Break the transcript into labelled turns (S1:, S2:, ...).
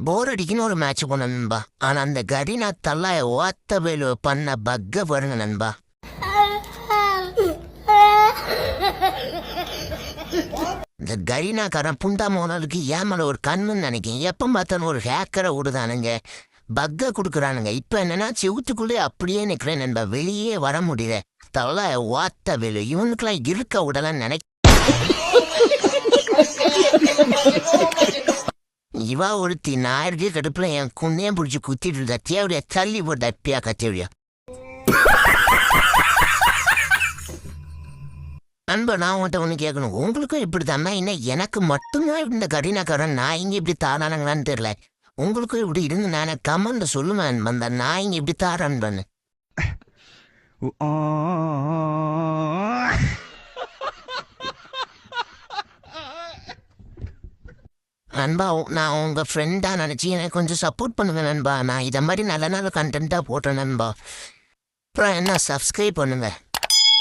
S1: போர் அடிக்குன்னு ஒரு மேட்ச் போன நண்பா. ஆனா அந்த கரீனா தல்லாய ஓத்த வேலு பண்ண பக்க வருங்க நண்பா. இந்த கரீனாக்காரன் புண்டா மோனலுக்கு ஏமல ஒரு கண்ணுன்னு நினைக்கிறேன். எப்போ பார்த்தாலும் ஒரு ஹேக்கரை விடுதானுங்க, பக்க கொடுக்குறானுங்க. இப்போ என்னன்னா செவுத்துக்குள்ளே அப்படியே நிற்கிறேன் நண்பா, வெளியே வர முடியல. தலை ஓத்த வேலு இவனுக்கெல்லாம் இருக்க விடலன்னு இவா ஒருத்தி நாயிரத்தி கடுப்புல என் குன்னே பிடிச்சி குத்திட்டு இருந்தா. தேவையா தள்ளி போட்டு அப்பியா கத்தேவையா நண்பா. நான் உன்கிட்ட ஒன்று கேட்கணும், உங்களுக்கும் இப்படி தானே? என்ன எனக்கு மட்டும்தான் இந்த கரீனாக்காரன் நான் இங்கே இப்படி தாரானுங்களான்னு தெரியல. உங்களுக்கும் இப்படி இருந்து நானே கமெண்ட்ல சொல்லுவேன் வந்த நான் இங்கே இப்படி தாரான்னு பண்ணு. நண்பா நான் உங்கள் ஃப்ரெண்டாக நினச்சி எனக்கு கொஞ்சம் சப்போர்ட் பண்ணுவேன் நண்பா. நான் இதை மாதிரி நல்ல நல்ல கண்டென்ட்டாக போட்டேன் நண்பா. அப்புறம் என்ன சப்ஸ்கிரைப் பண்ணுங்கள்.